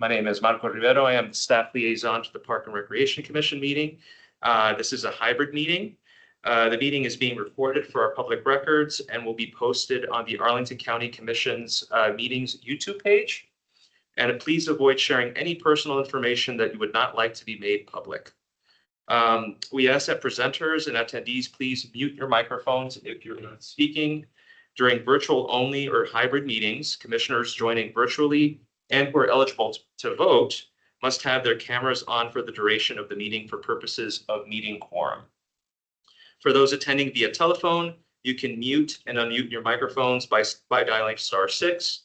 My name is Marco Rivero. I am the staff liaison to the Park and Recreation Commission meeting. This is a hybrid meeting. The meeting is being recorded for our public records and will be posted on the Arlington County Commission's meetings YouTube page. And please avoid sharing any personal information that you would not like to be made public. We ask that presenters and attendees please mute your microphones if you're not speaking. During virtual only or hybrid meetings, commissioners joining virtually and who are eligible to vote must have their cameras on for the duration of the meeting for purposes of meeting quorum. For those attending via telephone, you can mute and unmute your microphones by dialing *6.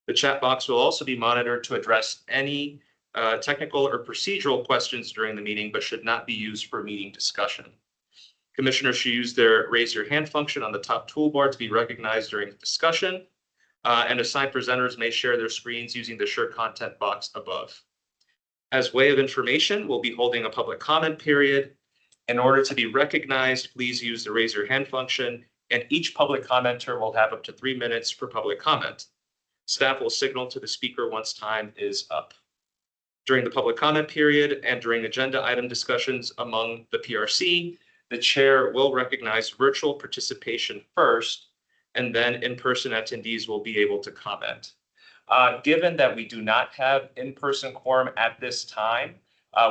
The chat box will also be monitored to address any technical or procedural questions during the meeting, but should not be used for meeting discussion. Commissioners should use their raise your hand function on the top toolbar to be recognized during discussion, and assigned presenters may share their screens using the Share Content box above. As way of information, we'll be holding a public comment period. In order to be recognized, please use the raise your hand function, and each public commenter will have up to 3 minutes for public comment. Staff will signal to the speaker once time is up. During the public comment period and during agenda item discussions among the PRC, the chair will recognize virtual participation first, and then in-person attendees will be able to comment. Given that we do not have in-person quorum at this time,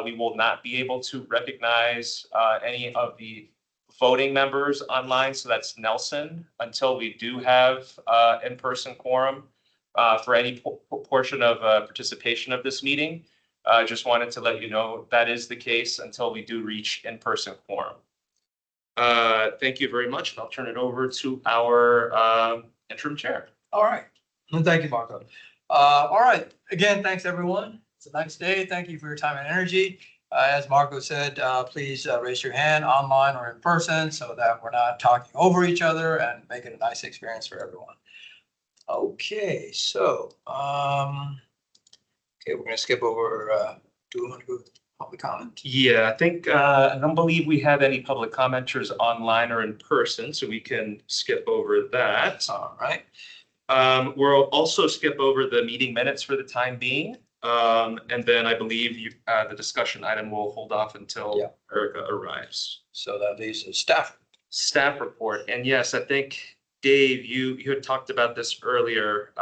we will not be able to recognize any of the voting members online. So that's Nelson, until we do have in-person quorum for any portion of participation of this meeting. Just wanted to let you know that is the case until we do reach in-person quorum. Thank you very much. I'll turn it over to our interim chair. All right. Well, thank you, Marco. All right. Again, thanks, everyone. It's a nice day. Thank you for your time and energy. As Marco said, please raise your hand online or in person so that we're not talking over each other and make it a nice experience for everyone. Okay, so we're going to skip over. Do we want to go to public comment? Yeah, I think I don't believe we have any public commenters online or in person, so we can skip over that. All right. We'll also skip over the meeting minutes for the time being. And then I believe the discussion item will hold off until Erica arrives. So that leaves the staff report. And yes, I think, Dave, you had talked about this earlier.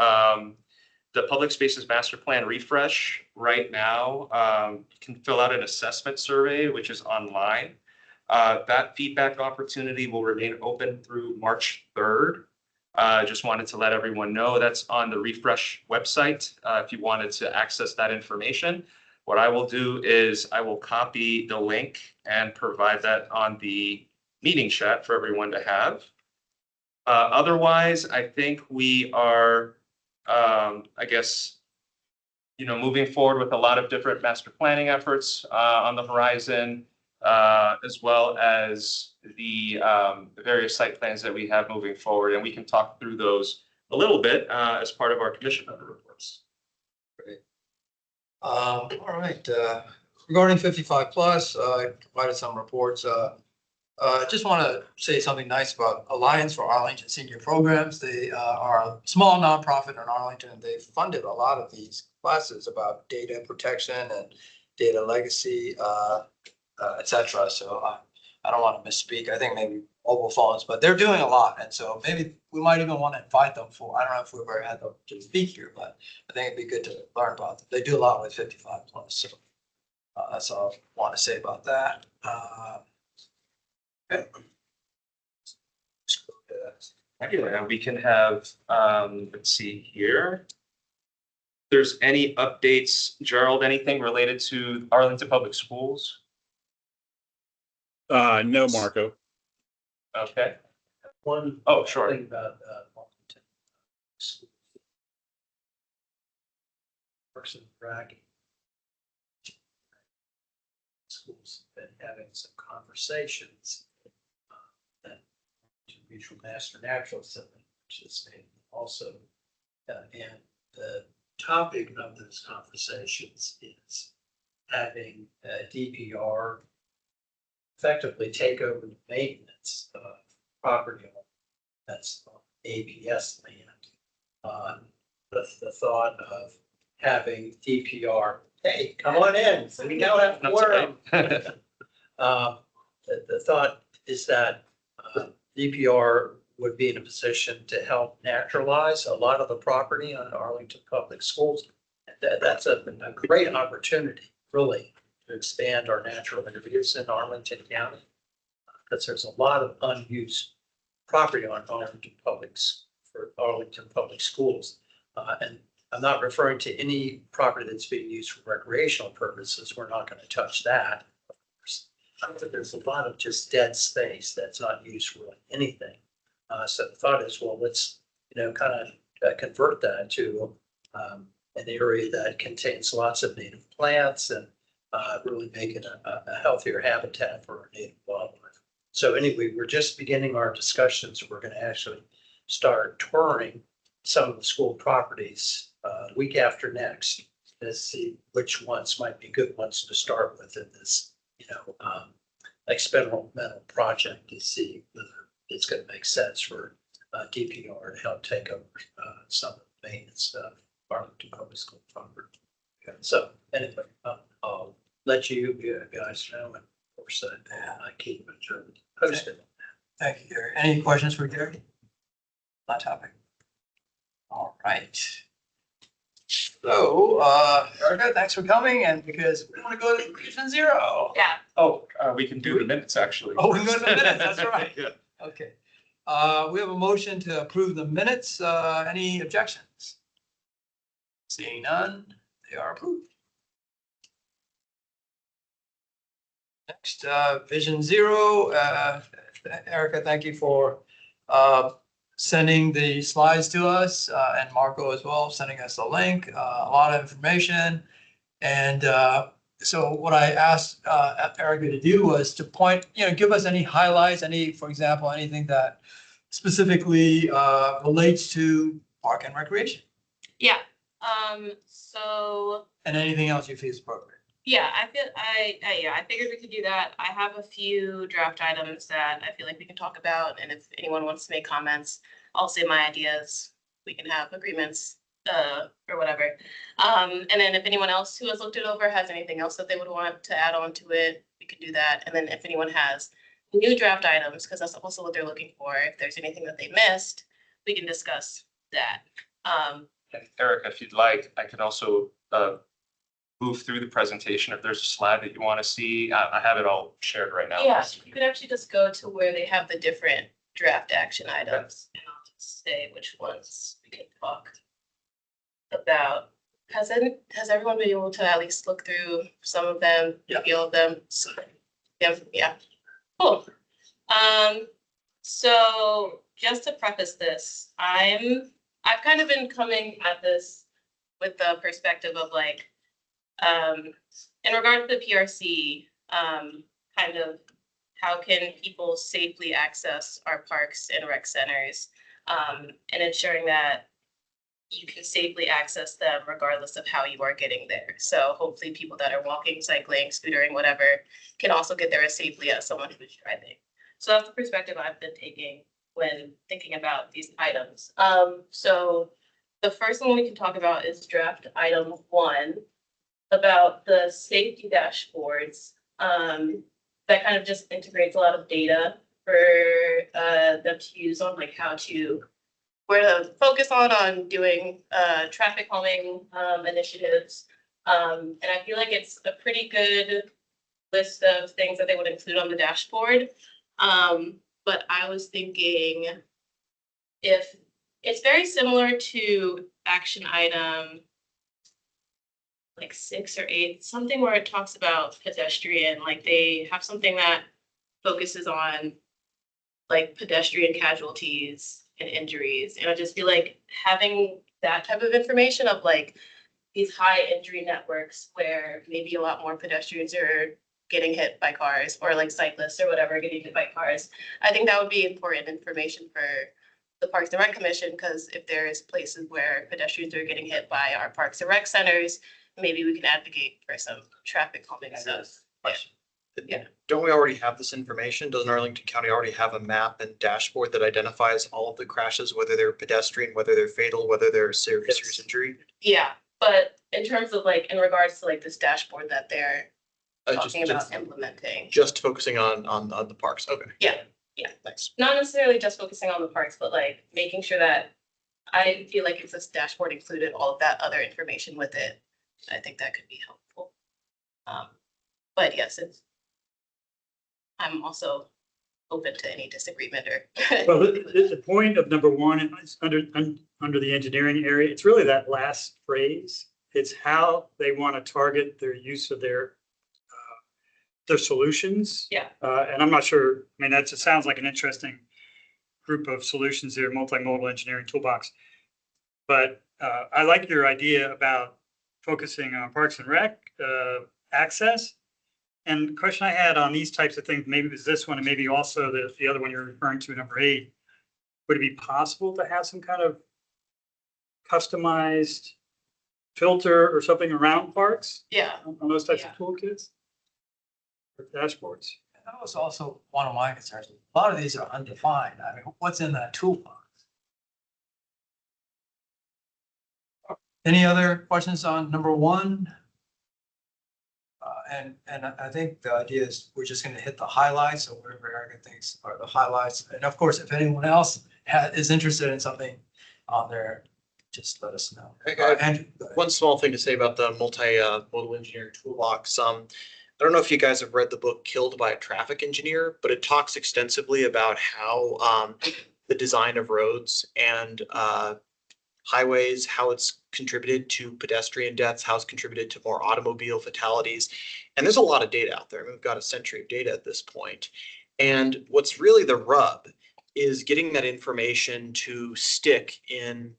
The Public Spaces Master Plan refresh right now can fill out an assessment survey, which is online. That feedback opportunity will remain open through March 3rd. Just wanted to let everyone know that's on the refresh website if you wanted to access that information. What I will do is I will copy the link and provide that on the meeting chat for everyone to have. Otherwise, I think we are, I guess, moving forward with a lot of different master planning efforts on the horizon, as well as the various site plans that we have moving forward. And we can talk through those a little bit as part of our commission member reports. Great. All right. Regarding 55 plus, I provided some reports. Just want to say something nice about Alliance for Arlington Senior Programs. They are a small nonprofit in Arlington, and they've funded a lot of these classes about data protection and data legacy, etc. So I don't want to misspeak. I think maybe mobile phones, but they're doing a lot. And so maybe we might even want to invite them for, I don't know if we've ever had them to speak here, but I think it'd be good to learn about them. They do a lot with 55 plus. So that's all I want to say about that. Okay. Yeah, we can have, let's see here. If there's any updates, Gerald, anything related to Arlington Public Schools? No, Marco. Okay. One sure. thing about Arlington Schools. Person bragging. Schools have been having some conversations. Mutual Master Natural Center, which is also, and the topic of those conversations is having DPR effectively take over the maintenance of property that's APS land. The thought of having DPR. Hey, come on in. We now have That's quorum. right. The thought is that DPR would be in a position to help naturalize a lot of the property on Arlington Public Schools. That's a great opportunity, really, to expand our natural use in Arlington County. Because there's a lot of unused property on Arlington for Arlington Public Schools. And I'm not referring to any property that's being used for recreational purposes. We're not going to touch that. Of course. But there's a lot of just dead space that's not used for anything. So the thought is, well, let's, kind of convert that to an area that contains lots of native plants and really make it a healthier habitat for our native wildlife. So anyway, we're just beginning our discussions. We're going to actually start touring some of the school properties week after next to see which ones might be good ones to start with in this, experimental project to see whether it's going to make sense for DPR to help take over some of the maintenance of Arlington Public School property. So anyway, I'll let you guys know, and of course, I keep it posted. Thank you, Gary. Any questions for Gary? On topic. All right. So, Erica, thanks for coming, and because we want to go to Region Zero. Yeah. Oh, we can do the minutes, actually. Oh, we can go to the minutes, that's right. Yeah. Okay. We have a motion to approve the minutes. Any objections? Seeing none, they are approved. Next, Vision Zero. Erica, thank you for sending the slides to us, and Marco as well, sending us a link, a lot of information. And so what I asked Erica to do was to point, give us any highlights, for example, anything that specifically relates to park and recreation, Yeah. So and anything else you feel is appropriate. yeah, I figured we could do that. I have a few draft items that I feel like we can talk about, and if anyone wants to make comments, I'll say my ideas. We can have agreements, or whatever. And then if anyone else who has looked it over has anything else that they would want to add on to it, we can do that. And then if anyone has new draft items, because that's also what they're looking for, if there's anything that they missed, we can discuss that. And Erica, if you'd like, I can also move through the presentation if there's a slide that you want to see. I have it all shared right now. Yeah, you could actually just go to where they have the different draft action items, and I'll just say which ones we can talk about. Has everyone been able to at least look through some of them, Yeah. maybe all of them? So, yeah, cool. So just to preface this, I've kind of been coming at this with the perspective of like, in regard to the PRC, kind of how can people safely access our parks and rec centers, and ensuring that you can safely access them regardless of how you are getting there. So hopefully people that are walking, cycling, scootering, whatever, can also get there as safely as someone who is driving. So that's the perspective I've been taking when thinking about these items. So the first one we can talk about is draft item 1 about the safety dashboards. That kind of just integrates a lot of data for them to use on like where to focus on doing traffic calming initiatives. And I feel like it's a pretty good list of things that they would include on the dashboard. But I was thinking if it's very similar to action item like 6 or 8, something where it talks about pedestrian, like they have something that focuses on like pedestrian casualties and injuries. And I just feel like having that type of information of like these high injury networks where maybe a lot more pedestrians are getting hit by cars, or like cyclists or whatever getting hit by cars. I think that would be important information for the Parks and Rec Commission, because if there's places where pedestrians are getting hit by our Parks and Rec centers, maybe we can advocate for some traffic calming stuff. Yeah. Don't we already have this information? Doesn't Arlington County already have a map and dashboard that identifies all of the crashes, whether they're pedestrian, whether they're fatal, whether they're serious injury? Yeah, but in terms of like, in regards to like this dashboard that they're Just, talking about implementing. just focusing on the parks. Okay. Yeah, yeah. Thanks. Not necessarily just focusing on the parks, but like making sure that I feel like if this dashboard included all of that other information with it, I think that could be helpful. But yes, I'm also open to any disagreement or. Well, the point of number one is under the engineering area, it's really that last phrase. It's how they want to target their use of their solutions. Yeah. And I'm not sure, I mean, it sounds like an interesting group of solutions there, multimodal engineering toolbox. But I like your idea about focusing on Parks and Rec access. And the question I had on these types of things, maybe it was this one and maybe also the other one you're referring to, number 8, would it be possible to have some kind of customized filter or something around parks Yeah, on those types Yeah. of toolkits? Or dashboards? That was also one of my concerns. A lot of these are undefined. I mean, what's in that toolbox? Any other questions on number 1? And I think the idea is we're just gonna hit the highlights or whatever Erica thinks are the highlights. And of course, if anyone else is interested in something on there, just let us know. Andrew, go ahead. One small thing to say about the multi-modal engineering toolbox. I don't know if you guys have read the book Killed by a Traffic Engineer, but it talks extensively about how the design of roads and highways, how it's contributed to pedestrian deaths, how it's contributed to more automobile fatalities. And there's a lot of data out there. We've got a century of data at this point. And what's really the rub is getting that information to stick in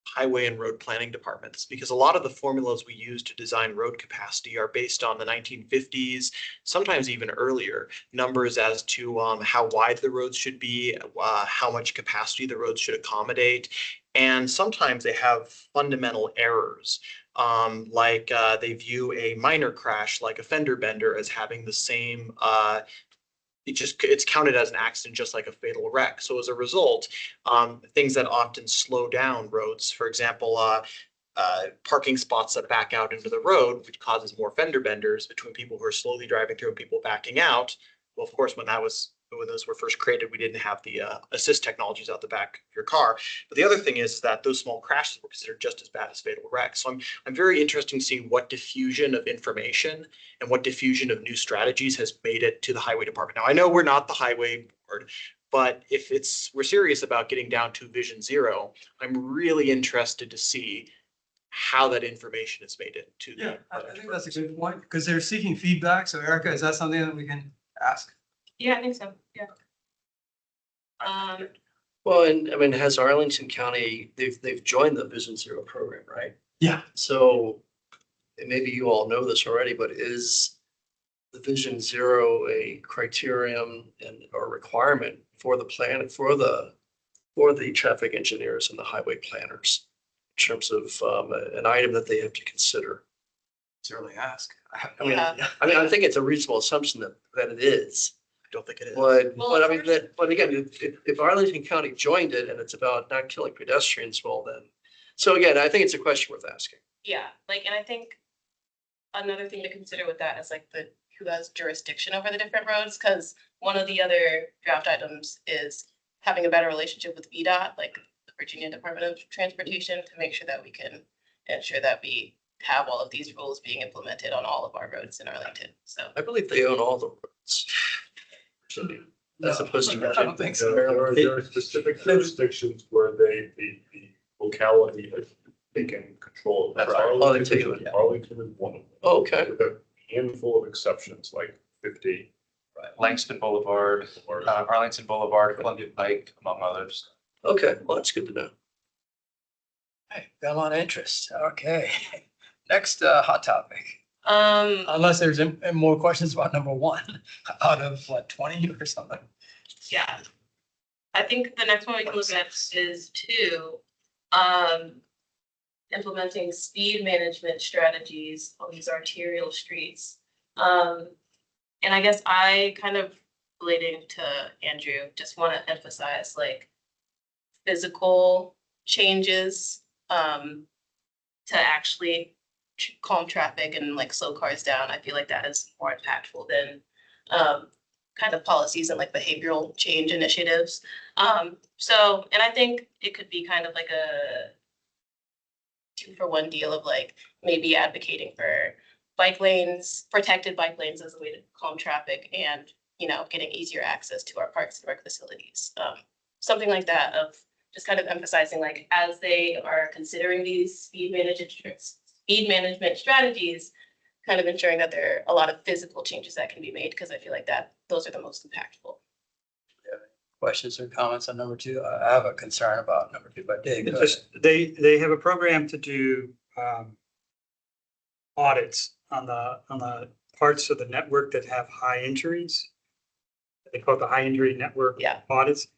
highway and road planning departments, because a lot of the formulas we use to design road capacity are based on the 1950s, sometimes even earlier numbers as to how wide the roads should be, how much capacity the roads should accommodate. And sometimes they have fundamental errors, like they view a minor crash like a fender bender as having the same it's counted as an accident, just like a fatal wreck. So as a result, things that often slow down roads, for example, parking spots that back out into the road, which causes more fender benders between people who are slowly driving through and people backing out. Well, of course, when those were first created, we didn't have the assist technologies out the back of your car. But the other thing is that those small crashes were considered just as bad as fatal wrecks. So I'm very interested in seeing what diffusion of information and what diffusion of new strategies has made it to the highway department. Now, I know we're not the highway board, but if we're serious about getting down to vision zero, I'm really interested to see how that information is made it to. Yeah, I think that's a good point, because they're seeking feedback. So Erica, is that something that we can ask? yeah, I think so, yeah. Well, and I mean, has Arlington County, they've joined the Vision Zero program, right? Yeah. So, and maybe you all know this already, but is the Vision Zero a criterion and or requirement for the plan, for the traffic engineers and the highway planners in terms of an item that they have to consider? Certainly ask. Yeah. I think it's a reasonable assumption that it is. I don't think it is. But I mean, but again, if Arlington County joined it and it's about not killing pedestrians, well then, so again, I think it's a question worth asking. Yeah, like, and I think another thing to consider with that is like who has jurisdiction over the different roads, because one of the other draft items is having a better relationship with VDOT, like the Virginia Department of Transportation, to make sure that we can ensure that we have all of these rules being implemented on all of our roads in Arlington, so. I believe they own all the roads. That's supposed to be. I don't think so. There are specific jurisdictions where the locality has taken control. That's right. Oh, they take it. Arlington is one of them. Oh, okay. With a handful of exceptions, like 50. Langston Boulevard, Arlington Boulevard, Columbia Pike, among others. Okay, well, that's good to know. Hey, got a lot of interest. Okay. Next, hot topic. Unless there's more questions about number 1 out of what, 20 or something. Yeah. I think the next one we can look at is 2, implementing speed management strategies on these arterial streets. And I guess I kind of, relating to Andrew, just want to emphasize like physical changes to actually calm traffic and like slow cars down. I feel like that is more impactful than kind of policies and like behavioral change initiatives. So, and I think it could be kind of like a 2-for-1 deal of like maybe advocating for bike lanes, protected bike lanes as a way to calm traffic and, you know, getting easier access to our parks and rec facilities. Something like that of just kind of emphasizing like as they are considering these speed management strategies, kind of ensuring that there are a lot of physical changes that can be made, because I feel like that those are the most impactful. Questions or comments on number 2? I have a concern about number 2, but Dave, go ahead. Just, they have a program to do audits on the parts of the network that have high injuries. They call it the high injury network Yeah. audits.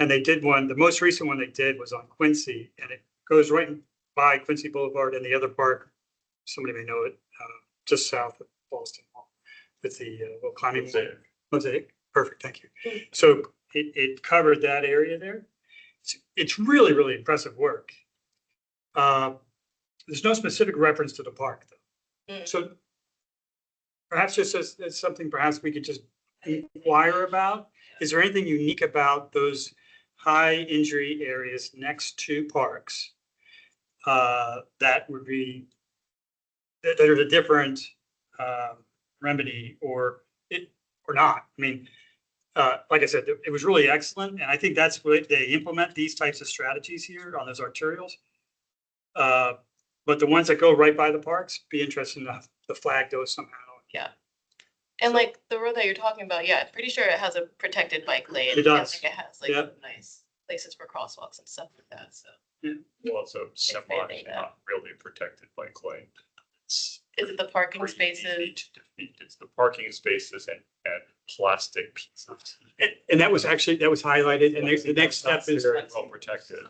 And they did one, the most recent one they did was on Quincy, and it goes right by Quincy Boulevard and the other park. Somebody may know it, just south of Boston Hall with the little climbing. Mosaic. Perfect, thank you. So it covered that area there. It's really, really impressive work. There's no specific reference to the park though. So perhaps just as something perhaps we could just inquire about. Is there anything unique about those high injury areas next to parks that would be that are a different remedy or not? I mean, like I said, it was really excellent, and I think that's what they implement these types of strategies here on those arterials. But the ones that go right by the parks, be interesting enough to flag those somehow. Yeah. And like the road that you're talking about, yeah, I'm pretty sure it has a protected bike lane. It does. And like it has like Yeah. nice places for crosswalks and stuff like that. So Well, it's a semi, not really protected bike lane. is it the parking Pretty spaces? easy to defeat. It's the parking spaces and plastic pieces. And that was highlighted, and the next step is, Very well protected.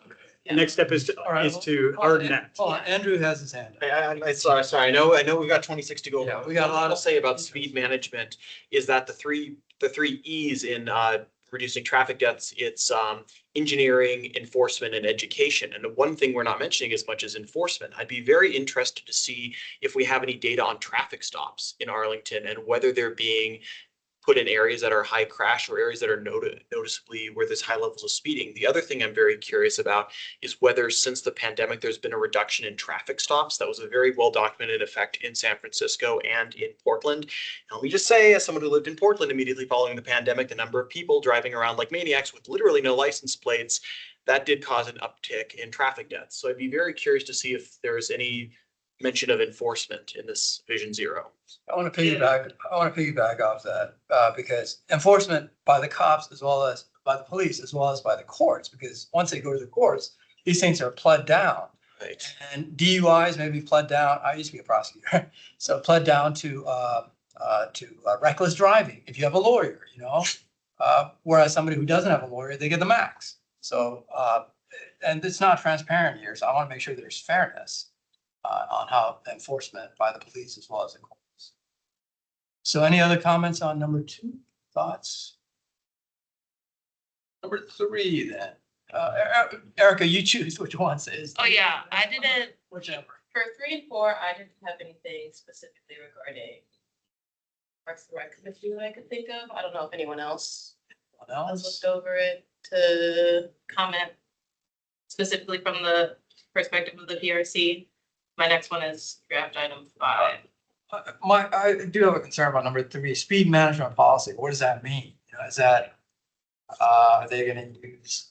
the next step is All right, to harden that. Hold on, Andrew has his hand up. I sorry. I know we've got 26 to go. Yeah, we got a lot What I'll of- say about speed management is that the three E's in reducing traffic deaths, it's engineering, enforcement, and education. And the one thing we're not mentioning as much as enforcement. I'd be very interested to see if we have any data on traffic stops in Arlington and whether they're being put in areas that are high crash or areas that are noticeably where there's high levels of speeding. The other thing I'm very curious about is whether since the pandemic, there's been a reduction in traffic stops. That was a very well documented effect in San Francisco and in Portland. And let me just say, as someone who lived in Portland immediately following the pandemic, the number of people driving around like maniacs with literally no license plates, that did cause an uptick in traffic deaths. So I'd be very curious to see if there's any mention of enforcement in this Vision Zero. I want to piggyback off that because enforcement by the cops as well as by the police as well as by the courts, because once they go to the courts, these things are pled down. Right. And DUIs may be pled down. I used to be a prosecutor, so pled down to reckless driving if you have a lawyer, you know. Whereas somebody who doesn't have a lawyer, they get the max. So and it's not transparent here, so I want to make sure there's fairness on how enforcement by the police as well as the courts. So any other comments on number 2? Thoughts? Number 3 then. Erica, you choose which one says. Oh yeah, I didn't, Whichever. for 3 and 4, I didn't have anything specifically regarding Parks and Rec Commission that I could think of. I don't know if anyone else Anyone has else? looked over it to comment specifically from the perspective of the PRC. My next one is draft item 5. I do have a concern about number 3, speed management policy. What does that mean? You know, is that, are they gonna use,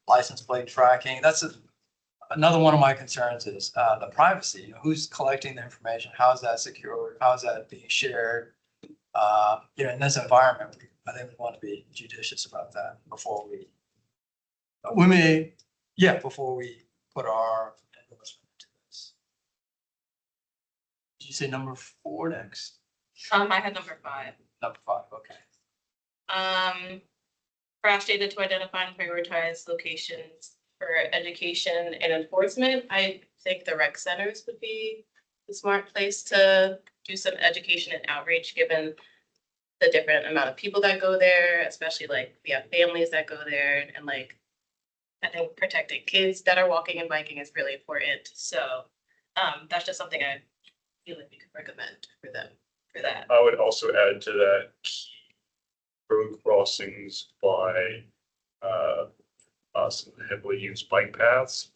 license plate tracking? That's another one of my concerns is, the privacy. You know, who's collecting the information? How is that secured? How is that being shared? You know, in this environment, I think we want to be judicious about that before we put our endorsement into this. Did you say number 4 next? I had number 5. Number 5, okay. Crash data to identify and prioritize locations for education and enforcement. I think the rec centers would be the smart place to do some education and outreach, given the different amount of people that go there, especially like we have families that go there, and like I think protecting kids that are walking and biking is really important. So that's just something I feel like we could recommend for them for that. I would also add to that key road crossings by some heavily used bike paths.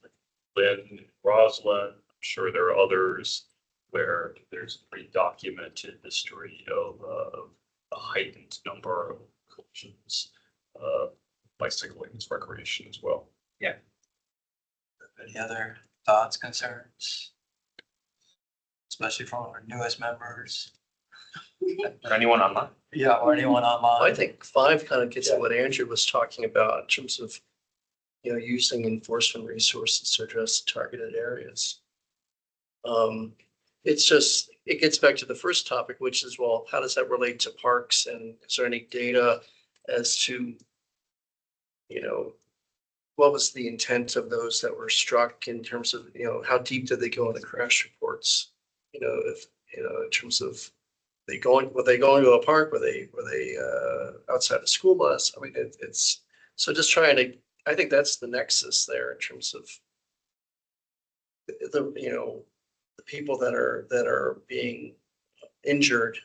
Lynn, Roslyn, I'm sure there are others where there's a pretty documented history of a heightened number of collisions. Bicycling is recreation as well. Any other thoughts, concerns? Especially from our newest members. Or anyone online? Yeah, or anyone online. I think 5 kind of gets at what Andrew was talking about in terms of, using enforcement resources to address targeted areas. It gets back to the first topic, which is, well, how does that relate to parks? And is there any data as to, what was the intent of those that were struck in terms of, how deep did they go in the crash reports? If, in terms of were they going to a park? Were they outside a school bus? I mean, it's so just trying to, I think that's the nexus there in terms of the people that are being injured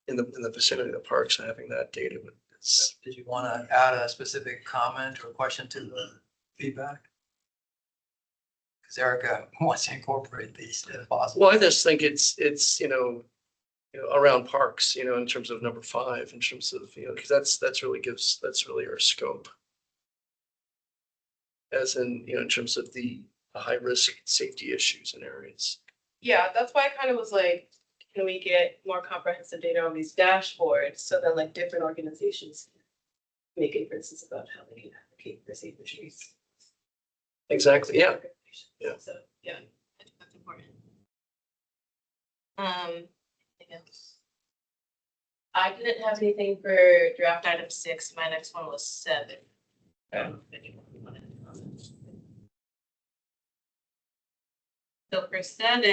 in the vicinity of the parks, and having that data. But Did you want to add a specific comment or question to the feedback? Because Erica wants to incorporate these if possible. well, I just think it's around parks, in terms of number 5, in terms of, because that's really our scope. As in, in terms of the high risk safety issues in areas. Yeah, that's why I kind of was like, can we get more comprehensive data on these dashboards so that like different organizations can make inferences about how they can advocate for safer streets? Exactly, yeah. Yeah. So, yeah, I think that's important. Anything else? I didn't have anything for draft item 6. My next one was 7. Anyone wanted to comment? So for 7,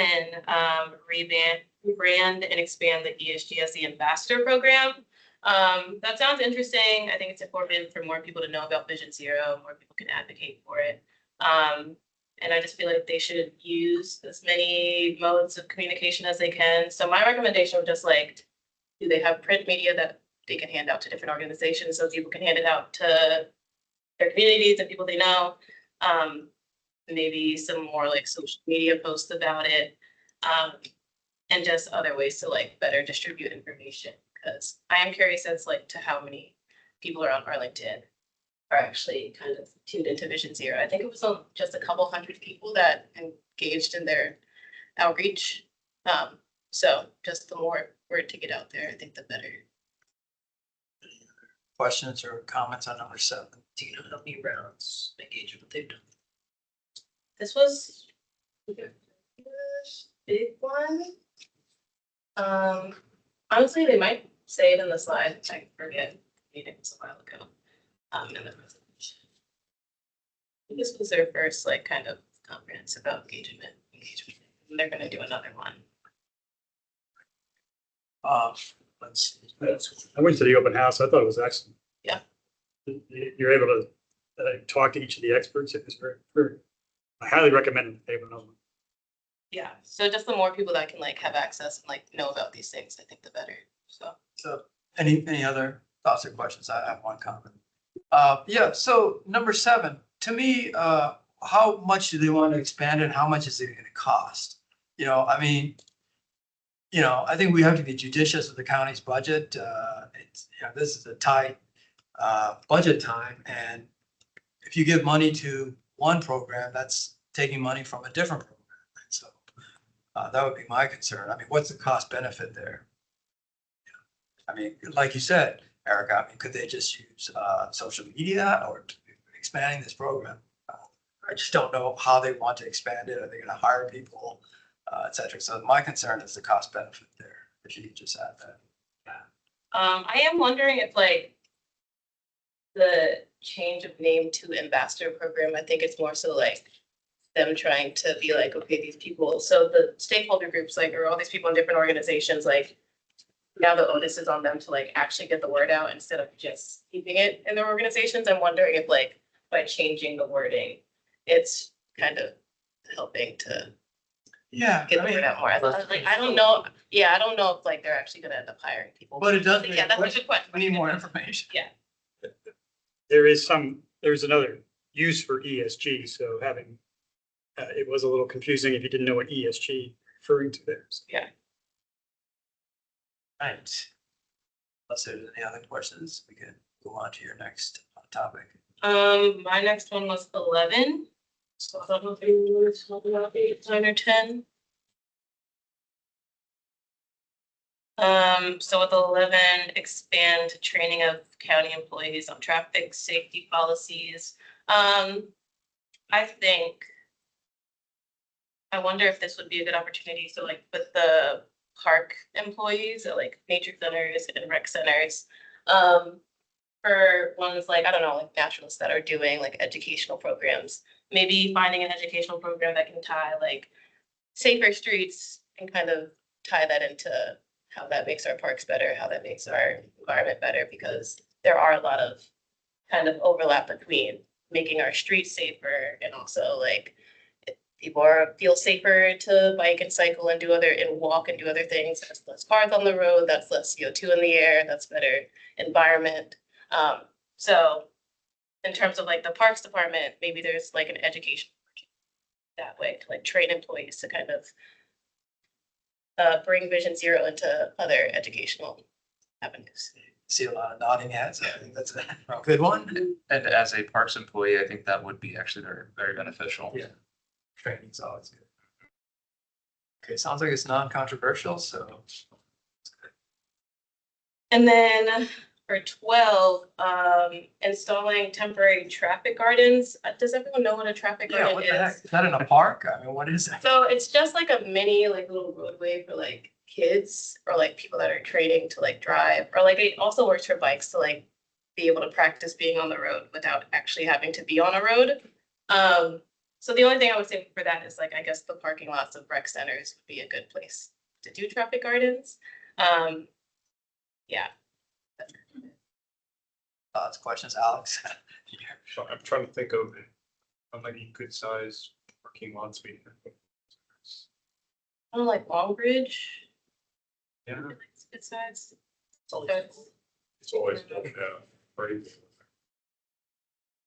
rebrand and expand the ESG as the ambassador program. That sounds interesting. I think it's important for more people to know about Vision Zero, more people can advocate for it. And I just feel like they should use as many modes of communication as they can. So my recommendation was just like, do they have print media that they can hand out to different organizations so people can hand it out to their communities and people they know? Maybe some more like social media posts about it, and just other ways to like better distribute information. Because I am curious as like to how many people around Arlington are actually kind of tuned into Vision Zero. I think it was just a couple hundred people that engaged in their outreach. So just the more word to get out there, I think the better. Questions or comments on number 7? Do you know how many rounds engagement they've done? This was a big one. Honestly, they might say it in the slide. I forget. Meeting was a while ago. In the presentation. I think this was their first like kind of comprehensive engagement. And they're going to do another one. Let's see. I went to the open house. I thought it was excellent. Yeah. You're able to talk to each of the experts. It was very, I highly recommend it. They have another one. Yeah. So just the more people that can like have access and like know about these things, I think the better. So Any other thoughts or questions? I have one comment. Yeah, so number 7, to me, how much do they want to expand it? How much is it going to cost? I mean, I think we have to be judicious with the county's budget. It's, this is a tight budget time, and if you give money to one program, that's taking money from a different program. So that would be my concern. I mean, what's the cost benefit there? I mean, like you said, Erica, I mean, could they just use social media or expanding this program? I just don't know how they want to expand it. Are they going to hire people, et cetera? So my concern is the cost benefit there. If you could just add that. I am wondering if like the change of name to ambassador program, I think it's more so like them trying to be like, okay, these people, so the stakeholder groups, like, or all these people in different organizations, like now the onus is on them to like actually get the word out instead of just keeping it in their organizations. I'm wondering if like by changing the wording, it's kind of helping to Yeah. get I the mean, word out more. Like, I don't know, yeah, I don't know if like they're actually gonna end up hiring people. But it does. Yeah, that's a good question. We need more information. There's another use for ESG, so having, it was a little confusing if you didn't know what ESG referring to there. So. Right. Unless there's any other questions, we can go on to your next topic. My next one was 11. So I don't know if you want to talk about 8, 9, or 10. So with 11, expand training of county employees on traffic safety policies. I wonder if this would be a good opportunity to like put the park employees at like nature centers and rec centers. For ones like, I don't know, like naturalists that are doing like educational programs, maybe finding an educational program that can tie like safer streets and kind of tie that into how that makes our parks better, how that makes our environment better, because there are a lot of kind of overlap between making our streets safer and also like people feel safer to bike and cycle and walk and do other things. That's less cars on the road, that's less CO2 in the air, that's better environment. So in terms of like the Parks Department, maybe there's like an education that way to like train employees to kind of bring Vision Zero into other educational avenues. See a lot of nodding heads. I think that's a good one. And as a parks employee, I think that would be actually very, very beneficial. Yeah. Training's always good. Okay, sounds like it's non-controversial, so. And then for 12, installing temporary traffic gardens. Does everyone know what a traffic Yeah, garden what is? the heck? Is that in a park? I mean, what is that? So it's just like a mini like little roadway for like kids or like people that are training to like drive, or like it also works for bikes to like be able to practice being on the road without actually having to be on a road. So the only thing I would say for that is like, I guess the parking lots of rec centers would be a good place to do traffic gardens. Yeah. Thoughts, questions, Alex? So I'm trying to think of how many good sized parking lots we have. I don't like Long Bridge. Yeah, It's good size. it's always, yeah, right.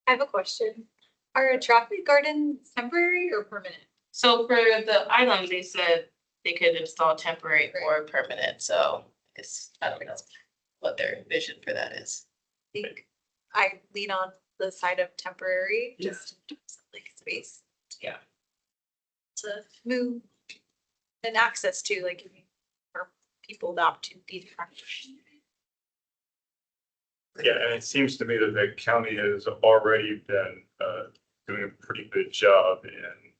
I have a question. Are traffic gardens temporary or permanent? So for the island, they said they could install temporary or permanent, so I don't know what their vision for that is. I think I lean on the side of temporary, just in terms of like space. Yeah. To move and access to like for people the opportunity to practice. Yeah, and it seems to me that the county has already been doing a pretty good job in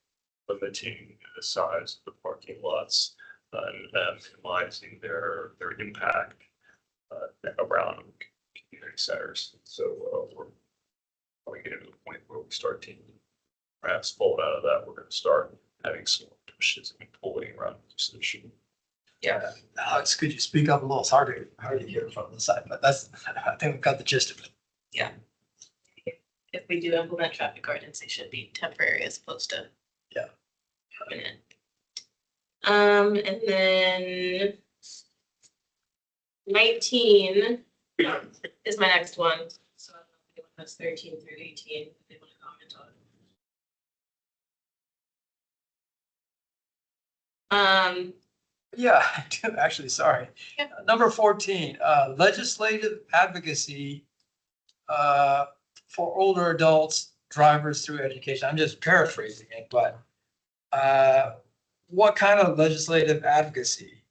limiting the size of the parking lots and minimizing their impact around community centers. So we're probably getting to the point where we start to perhaps fold out of that. We're going to start having some pushes and pulling around the solution. Yeah. Alex, could you speak up a little? It's hard to hear from the side, but I think we've got the gist of it. Yeah. If we do implement traffic gardens, they should be temporary as opposed to. Yeah. Permanent. And then 19 is my next one. So I don't know if anyone has 13 through 18, if they want to comment on. Yeah, I do, actually, sorry. Yeah. Number 14, legislative advocacy for older adults, drivers through education. I'm just paraphrasing it, but what kind of legislative advocacy?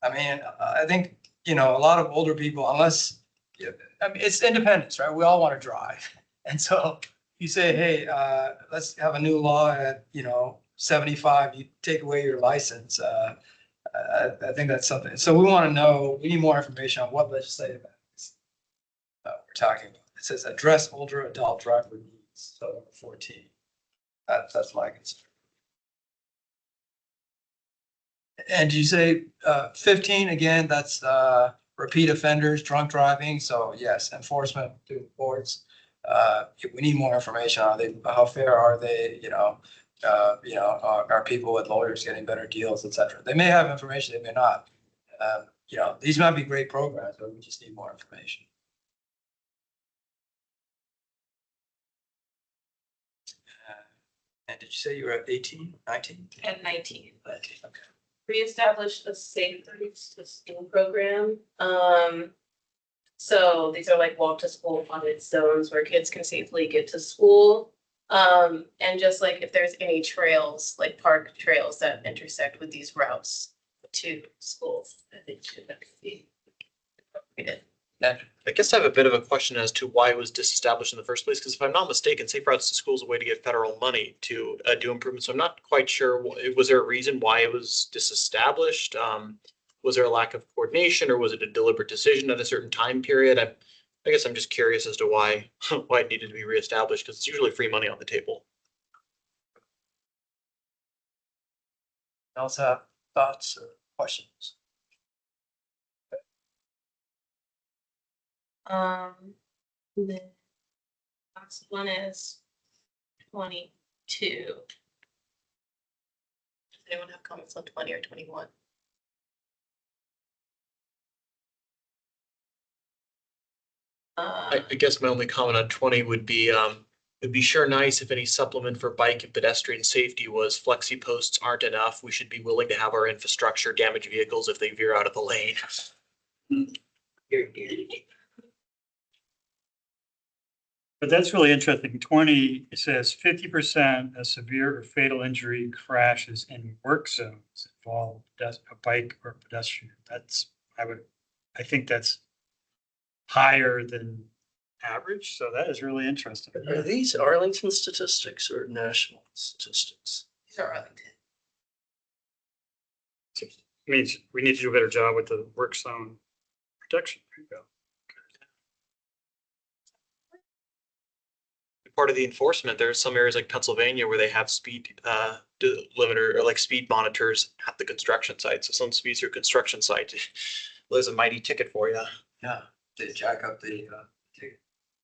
I mean, I think, a lot of older people, unless, I mean, it's independence, right? We all want to drive. And so you say, hey, let's have a new law at, 75, you take away your license. I think that's something. So we want to know, we need more information on what legislative advocacy we're talking about. It says address older adult driver needs. So number 14. That's my concern. And you say 15 again, that's repeat offenders, drunk driving. So yes, enforcement through courts. We need more information. How fair are they? are people with lawyers getting better deals, et cetera. They may have information, they may not. These might be great programs, but we just need more information. And did you say you were at 18, 19? At 19. Okay. Reestablish a safe routes to school program. So these are like walk to school funded zones where kids can safely get to school. And just like if there's any trails, like park trails that intersect with these routes to schools, I think should be appropriate. I guess I have a bit of a question as to why it was disestablished in the first place, because if I'm not mistaken, Safe Routes to School is a way to get federal money to do improvements. So I'm not quite sure, was there a reason why it was disestablished? Was there a lack of coordination, or was it a deliberate decision at a certain time period? I guess I'm just curious as to why it needed to be reestablished, because it's usually free money on the table. Also have thoughts or questions? The last one is 22. Does anyone have comments on 20 or 21? I guess my only comment on 20 would be, it'd be sure nice if any supplement for bike and pedestrian safety was flexi posts aren't enough. We should be willing to have our infrastructure damage vehicles if they veer out of the lane. But that's really interesting. 20, it says 50% of severe or fatal injury crashes in work zones involve a bike or pedestrian. I think that's higher than average. So that is really interesting. Are these Arlington statistics or national statistics? These are Arlington. Means we need to do a better job with the work zone protection. There you go. Part of the enforcement, there's some areas like Pennsylvania where they have speed limiter or like speed monitors at the construction site. So some speeds are construction site. There's a mighty ticket for you. Yeah, they jack up the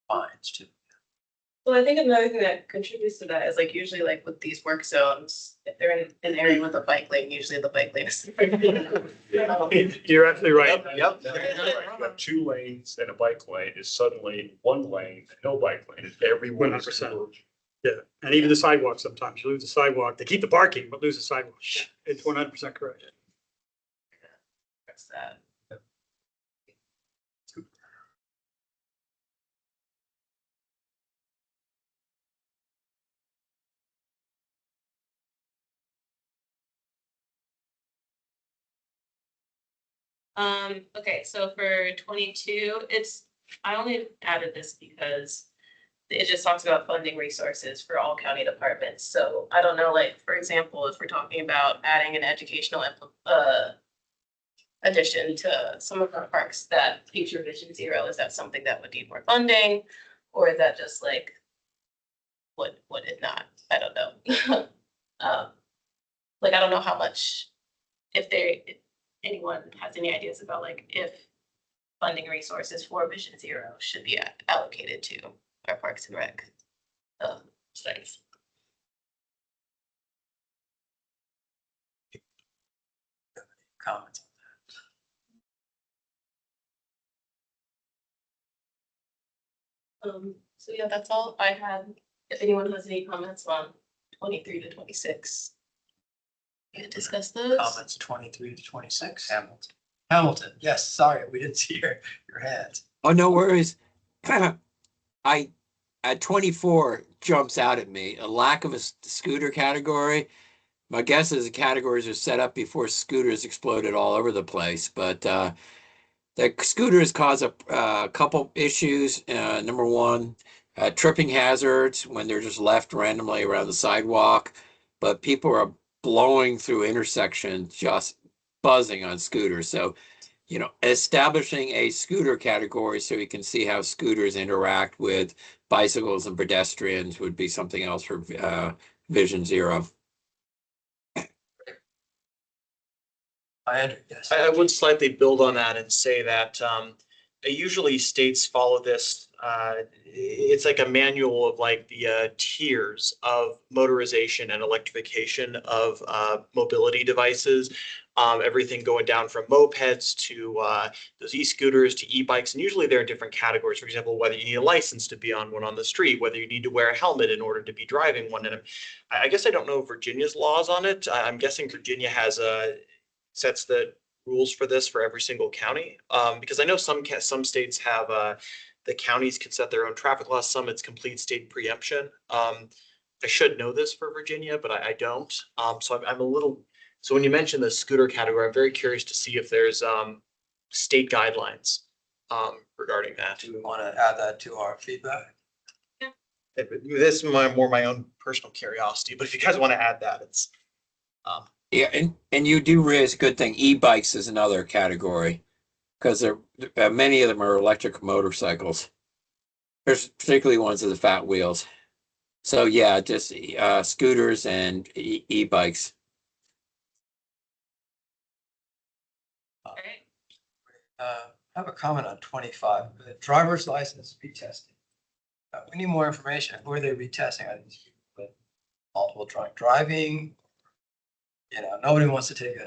fines too. Well, I think another thing that contributes to that is like usually like with these work zones, if they're in an area with a bike lane, usually the bike lane is. You're absolutely right. Yep. You have 2 lanes and a bike lane is suddenly 1 lane, no bike lane. Everyone is 100%. Yeah, and even the sidewalk, sometimes you lose the sidewalk. They keep the parking, but lose the sidewalk. It's 100% correct. That's that. Okay, so for 22, I only added this because it just talks about funding resources for all county departments. So I don't know, like, for example, if we're talking about adding an educational addition to some of our parks that feature Vision Zero, is that something that would need more funding? Or is that just like, would it not? I don't know. Like, I don't know how much, if anyone has any ideas about like if funding resources for Vision Zero should be allocated to our Parks and Rec studies. Comments So yeah, that's all I had. If anyone has any comments on 23 to 26. We can discuss those. Comments 23 to 26. Hamilton, yes, sorry, we didn't see your hands. Oh, no worries. At 24 jumps out at me, a lack of a scooter category. My guess is the categories are set up before scooters exploded all over the place, but the scooters cause a couple issues. Number one, tripping hazards when they're just left randomly around the sidewalk, but people are blowing through intersections, just buzzing on scooters. So, establishing a scooter category so you can see how scooters interact with bicycles and pedestrians would be something else for Vision Zero. Yes. I would slightly build on that and say that usually states follow this. It's like a manual of like the tiers of motorization and electrification of mobility devices. Everything going down from mopeds to those e-scooters to e-bikes, and usually they're in different categories. For example, whether you need a license to be on one on the street, whether you need to wear a helmet in order to be driving one. And I guess I don't know Virginia's laws on it. I'm guessing Virginia has sets the rules for this for every single county. Because I know some states have the counties can set their own traffic laws. Some it's complete state preemption. I should know this for Virginia, but I don't. So I'm a little. So when you mention the scooter category, I'm very curious to see if there's state guidelines regarding that. Do we want to add that to our feedback? This is more my own personal curiosity, but if you guys want to add that, it's. Yeah, and you do raise a good thing. E-bikes is another category because many of them are electric motorcycles. There's particularly ones with the fat wheels. So yeah, just scooters and e-bikes. Alright. I have a comment on 25, the driver's license retesting. We need more information. Who are they retesting? Are these people with multiple drunk driving? You know, nobody wants to take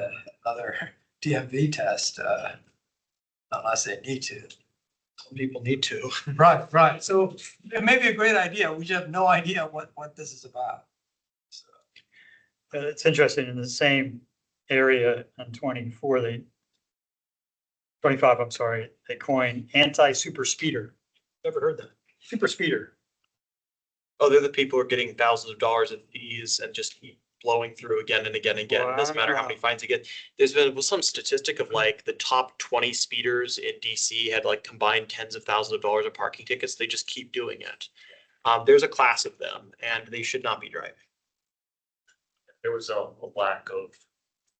another DMV test unless they need to. Some people need to. Right. So it may be a great idea. We just have no idea what this is about. So, It's interesting, in the same area in 25, I'm sorry, they coined anti-super speeder. Never heard that. Super speeder. Oh, they're the people who are getting thousands of dollars in fees and just keep blowing through again and again and again. It doesn't matter how many fines you get. There's been some statistic of like the top 20 speeders in DC had like combined tens of thousands of dollars of parking tickets. They just keep doing it. There's a class of them and they should not be driving. There was a lack of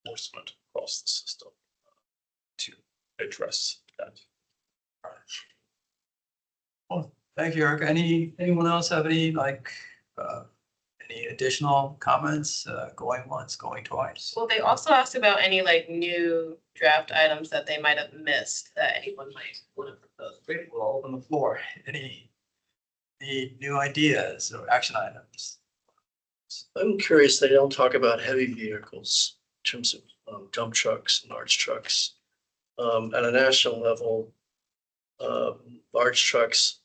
enforcement across the system to address that. well, thank you, Eric. Anyone else have any any additional comments? Going once, going twice. Well, they also asked about any like new draft items that they might have missed that anyone might want to propose. Great. We'll open the floor. Any new ideas or action items? I'm curious, they don't talk about heavy vehicles in terms of dump trucks and large trucks. At a national level, large trucks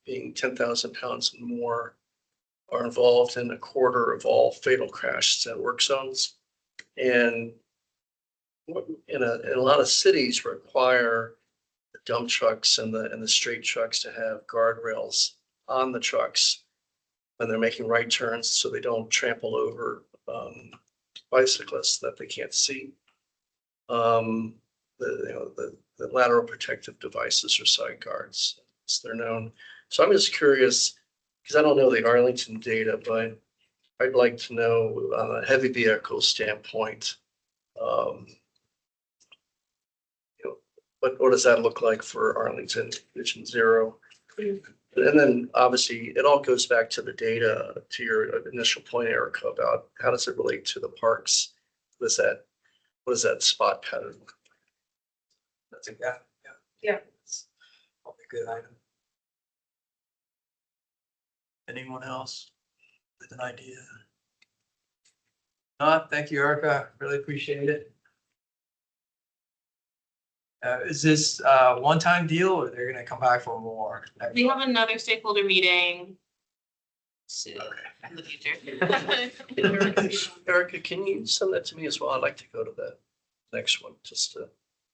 being 10,000 pounds and more are involved in 1/4 of all fatal crashes at work zones. And in a lot of cities require the dump trucks and the straight trucks to have guardrails on the trucks when they're making right turns so they don't trample over bicyclists that they can't see. The lateral protective devices or side guards, as they're known. So I'm just curious, because I don't know the Arlington data, but I'd like to know on a heavy vehicle standpoint, what does that look like for Arlington Vision Zero? And then obviously it all goes back to the data, to your initial point, Erica, about how does it relate to the parks? What does that spot pattern look like? That's a yeah. Yeah. It's probably a good item. Anyone else with an idea? Not, thank you, Erica. Really appreciate it. Is this a one-time deal or they're gonna come back for more? We have another stakeholder meeting soon in the future. Erica, can you send that to me as well? I'd like to go to that next one, just to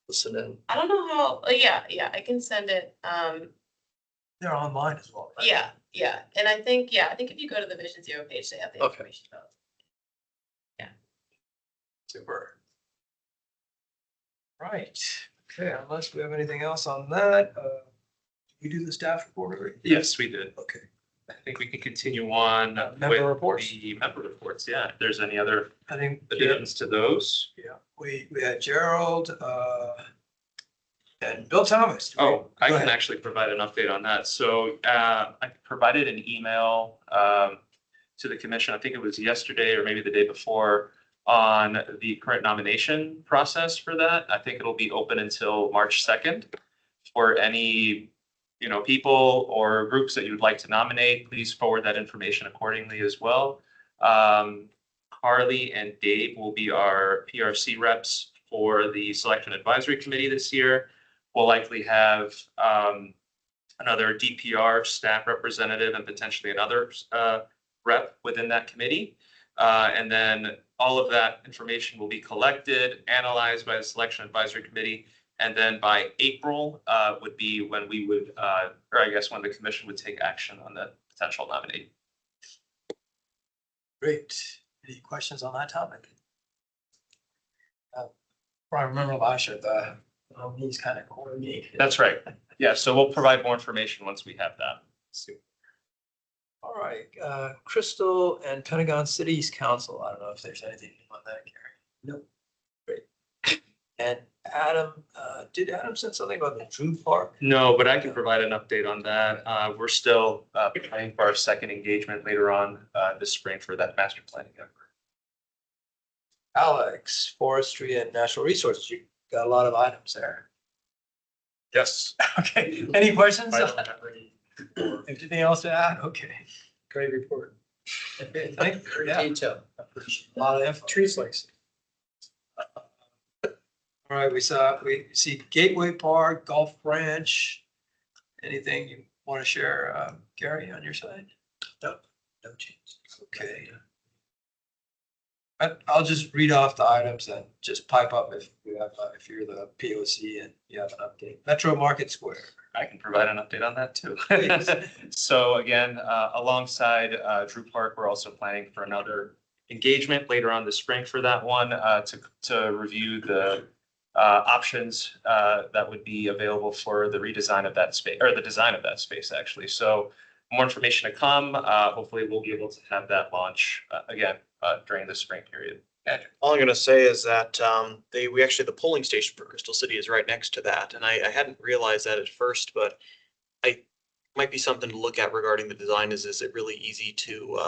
listen in. I don't know how, yeah, I can send it. They're online as well. Right? Yeah. And I think if you go to the Vision Zero page, they have the Okay. information about. Super. Right. Okay, unless we have anything else on that, we do the staff report already? Yes, we did. Okay. I think we can continue on Member with reports. the member reports. Yeah, if there's any other I think, additions to those. yeah, we had Gerald, and Bill Thomas. Oh, I Go can ahead. actually provide an update on that. So I provided an email to the commission, I think it was yesterday or maybe the day before, on the current nomination process for that. I think it'll be open until March 2nd for any, people or groups that you would like to nominate, please forward that information accordingly as well. Carly and Dave will be our PRC reps for the Selection Advisory Committee this year. We'll likely have another DPR staff representative and potentially another rep within that committee. And then all of that information will be collected, analyzed by the Selection Advisory Committee. And then by April would be when we would, or I guess when the commission would take action on the potential nominee. Great. Any questions on that topic? I remember last year, the nominees kind of coordinated. That's right. Yeah, so we'll provide more information once we have that. All right, Crystal and Pentagon Cities Council. I don't know if there's anything on that, Gary. Nope. Great. And Adam, did Adam send something about the Drew Park? No, but I can provide an update on that. We're still planning for our second engagement later on this spring for that master planning effort. Alex, Forestry and Natural Resources. You got a lot of items there. Yes. Okay, any questions? I don't have any. Anything else to add? Okay. Great report. Okay, Very yeah, detailed. a lot of info. Tree slicing. All right, we see Gateway Park, Gulf Branch. Anything you want to share, Gary, on your side? No change. Okay. I'll just read off the items and just pipe up if you have, if you're the POC and you have an update. Metro Market Square. I can provide an update on that too. Please. So again, alongside Drew Park, we're also planning for another engagement later on this spring for that one to review the options that would be available for the redesign of that space, or the design of that space actually. So more information to come. Hopefully we'll be able to have that launch again during the spring period. All I'm gonna say is that we actually, the polling station for Crystal City is right next to that, and I hadn't realized that at first, but might be something to look at regarding the design. Is it really easy to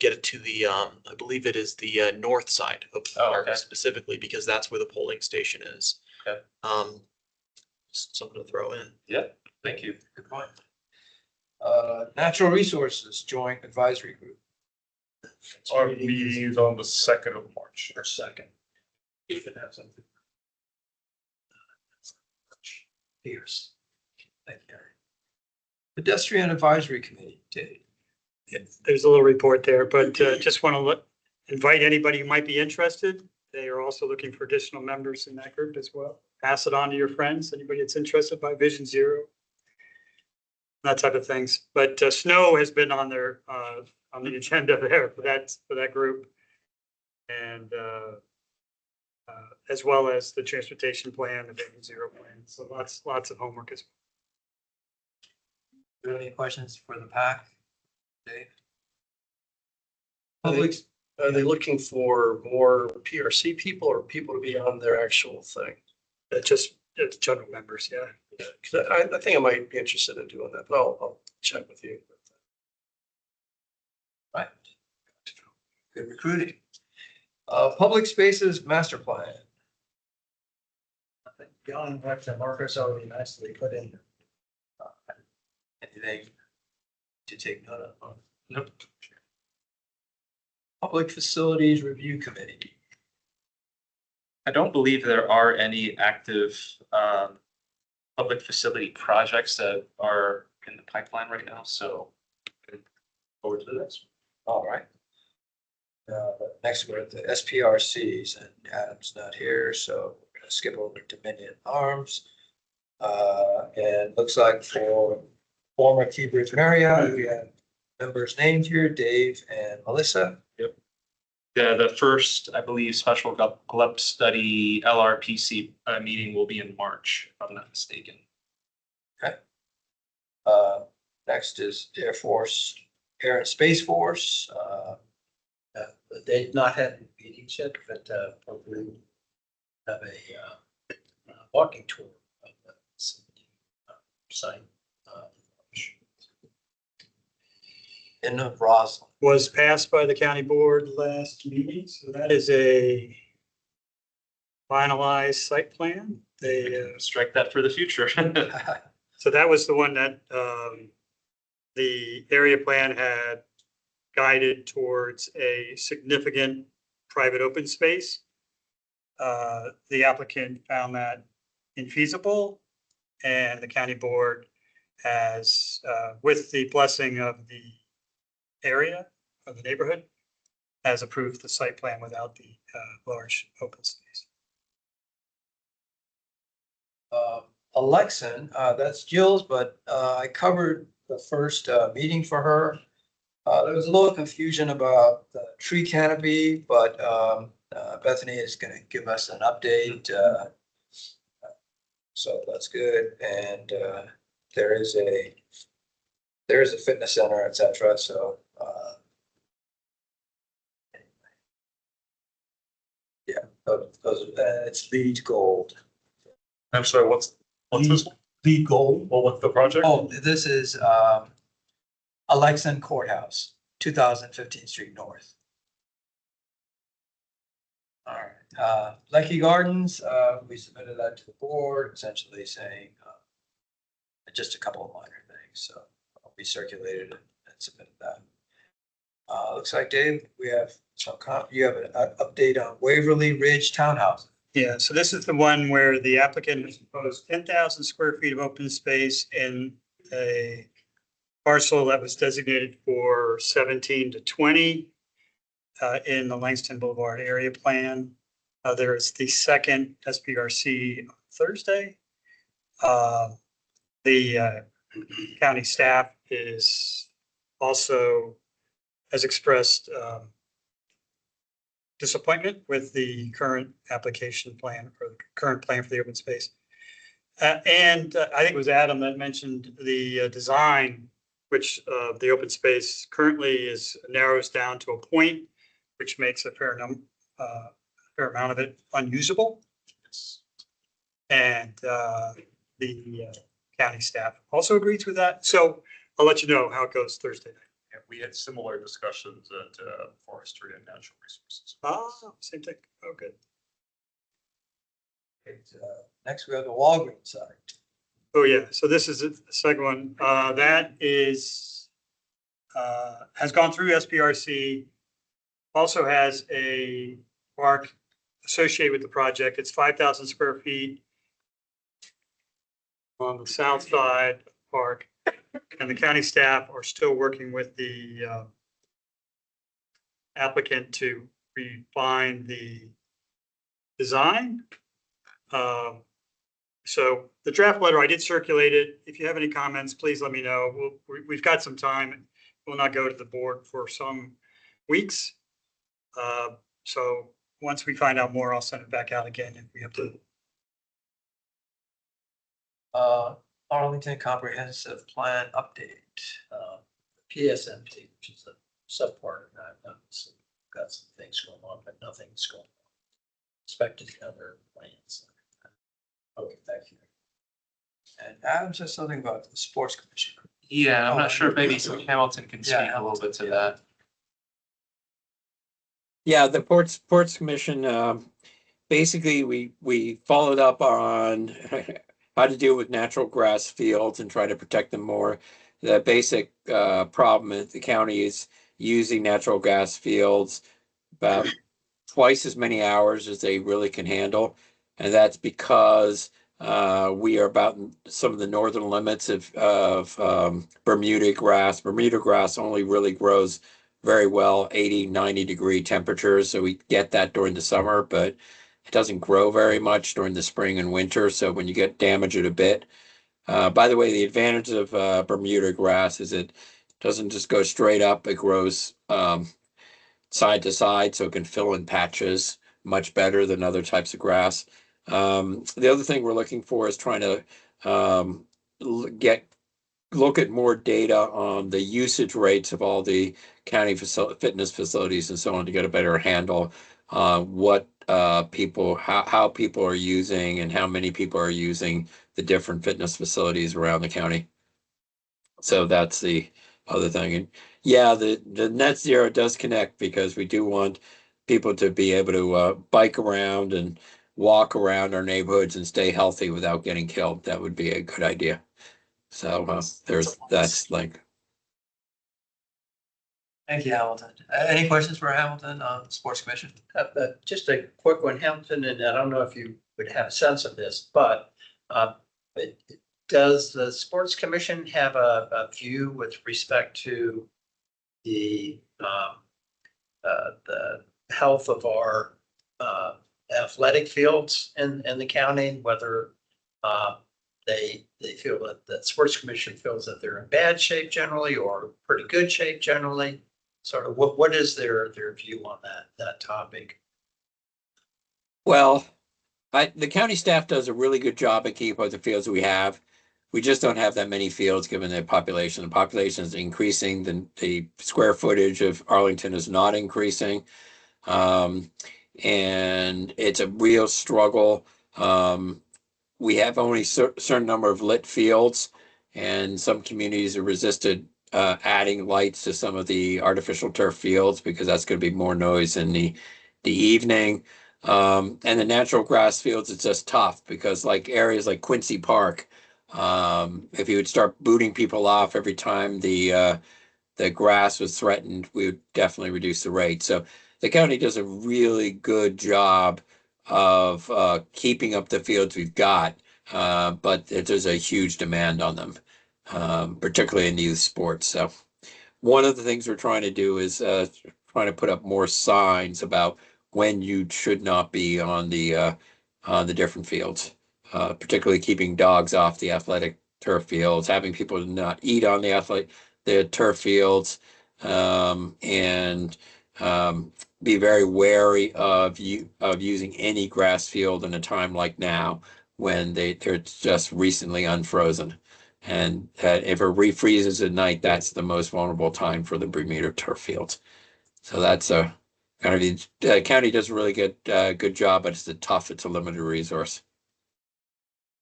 get it to the I believe it is the north side of the park specifically, because that's where the polling station is. Okay. Just something to throw in. Yeah, thank you. Good point. Natural Resources Joint Advisory Group. Our meeting is on the 2nd of March. Or second. You could have something. Pierce. Thank you, Gary. Pedestrian Advisory Committee, Dave. There's a little report there, but just want to invite anybody who might be interested. They are also looking for additional members in that group as well. Pass it on to your friends, anybody that's interested by Vision Zero, that type of things. But snow has been on their on the agenda there for that group, and as well as the transportation plan, the Vision Zero plan. So lots of homework as well. Do you have any questions for the PAC, Dave? Are they looking for more PRC people or people to be on their actual thing? Just general members, yeah. Yeah, 'cause I think I might be interested in doing that, but I'll check with you. Right. Good recruiting. Public Spaces Master Plan. I think John, and Marcus already nicely put in. Anything to take note of? Nope. Public Facilities Review Committee. I don't believe there are any active public facility projects that are in the pipeline right now, so forward to this. All right. Next we're at the SPRCs and Adam's not here, so we're gonna skip over Dominion Arms. And looks like for former Key Bridge Marriott, we have members named here, Dave and Melissa. The first, I believe, special GLUP study LRPC meeting will be in March, if I'm not mistaken. Okay. Next is Air and Space Force. They've not had meetings yet, but hopefully have a walking tour of the site. In Roslyn. Was passed by the county board last meeting, so that is a finalized site plan. They, Strike that for the future. so that was the one that the area plan had guided towards a significant private open space. The applicant found that infeasible, and the county board has, with the blessing of the area, of the neighborhood, has approved the site plan without the large open space. Alexan, that's Jill's, but I covered the first meeting for her. There was a little confusion about the tree canopy, but Bethany is gonna give us an update. So that's good. And there is a fitness center, et cetera, so yeah, it's LEED Gold. I'm sorry, what's this? LEED Gold. Well, what's the project? Oh, this is Alexan Courthouse, 2015 Street North. All right, Lucky Gardens, we submitted that to the board, essentially saying just a couple of minor things, so we circulated it and submitted that. Looks like, Dave, we have you have an update on Waverly Ridge Townhouse. Yeah, so this is the one where the applicant has proposed 10,000 square feet of open space in a parcel that was designated for 17 to 20 in the Langston Boulevard area plan. There is the second SPRC on Thursday. The county staff is also has expressed disappointment with the current application plan or the current plan for the open space. And I think it was Adam that mentioned the design, which the open space currently is narrows down to a point, which makes a fair amount of it unusable. And the county staff also agrees with that. So I'll let you know how it goes Thursday night. Yeah, we had similar discussions at Forestry and Natural Resources. Oh, same thing. Oh, good. Next, we have the Walgreens site. Oh, yeah. So this is the second one. That is, has gone through SPRC, also has a park associated with the project. It's 5,000 square feet on the south side of the park. And the county staff are still working with the applicant to refine the design. So the draft letter, I did circulate it. If you have any comments, please let me know. We've got some time. It will not go to the board for some weeks. So once we find out more, I'll send it back out again if we have to. Arlington Comprehensive Plan Update. PSMT, which is a subpart of that, obviously, got some things going on, but nothing's going on. Expected other plans. Okay, thank you. And Adam said something about the Sports Commission. Yeah, I'm Oh, not sure if maybe okay. Hamilton can speak Yeah, a little bit to yeah. that. Yeah, the Ports Commission, basically, we followed up on how to deal with natural grass fields and try to protect them more. The basic problem is the county is using natural gas fields about twice as many hours as they really can handle. And that's because we are about some of the northern limits of Bermuda grass. Bermuda grass only really grows very well 80, 90 degree temperatures. So we get that during the summer, but it doesn't grow very much during the spring and winter. So when you get damage it a bit. By the way, the advantage of Bermuda grass is it doesn't just go straight up. It grows side to side, so it can fill in patches much better than other types of grass. The other thing we're looking for is trying to look at more data on the usage rates of all the county fitness facilities and so on to get a better handle on what how people are using and how many people are using the different fitness facilities around the county. So that's the other thing. And yeah, the net zero does connect because we do want people to be able to bike around and walk around our neighborhoods and stay healthy without getting killed, that would be a good idea. So that's like, Thank you, Hamilton. Any questions for Hamilton on Sports Commission? Just a quick one, Hampton, and I don't know if you would have a sense of this, but does the Sports Commission have a view with respect to the health of our athletic fields in the county, whether they feel that the Sports Commission feels that they're in bad shape generally or pretty good shape generally? Sort of what is their view on that topic? well, the county staff does a really good job at keeping up the fields that we have. We just don't have that many fields given the population. The population is increasing. The square footage of Arlington is not increasing. And it's a real struggle. We have only certain number of lit fields, and some communities have resisted adding lights to some of the artificial turf fields because that's going to be more noise in the evening. And the natural grass fields, it's just tough because like areas like Quincy Park, if you would start booting people off every time the grass was threatened, we would definitely reduce the rate. So the county does a really good job of keeping up the fields we've got, but there's a huge demand on them, particularly in youth sports. So one of the things we're trying to do is trying to put up more signs about when you should not be on the different fields, particularly keeping dogs off the athletic turf fields, having people not eat on the turf fields, and be very wary of using any grass field in a time like now when they're just recently unfrozen. And if it refreezes at night, that's the most vulnerable time for the Bermuda turf fields. So that's a kind of the county does a really good job, but it's a limited resource.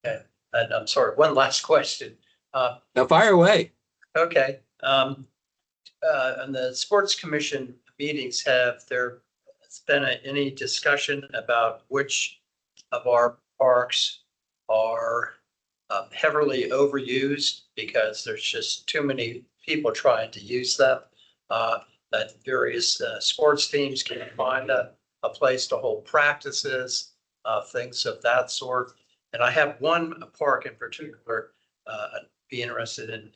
Okay, and I'm sorry, one last question. Now fire away. Okay, on the Sports Commission meetings, have there been any discussion about which of our parks are heavily overused because there's just too many people trying to use them? That various sports teams can find a place to hold practices, things of that sort. And I have one park in particular I'd be interested in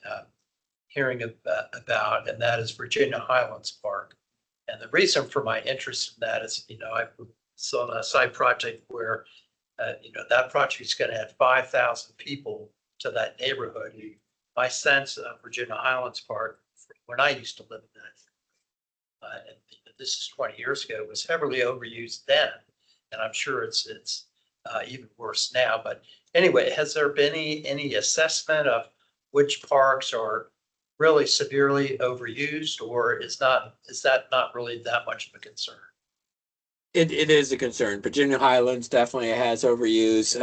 hearing about, and that is Virginia Highlands Park. And the reason for my interest in that is, I saw a side project where, that project is going to add 5,000 people to that neighborhood. My sense of Virginia Highlands Park, when I used to live in that, and this is 20 years ago, was heavily overused then. And I'm sure it's even worse now. But anyway, has there been any assessment of which parks are really severely overused, or is that not really that much of a concern? It is a concern. Virginia Highlands definitely has overuse.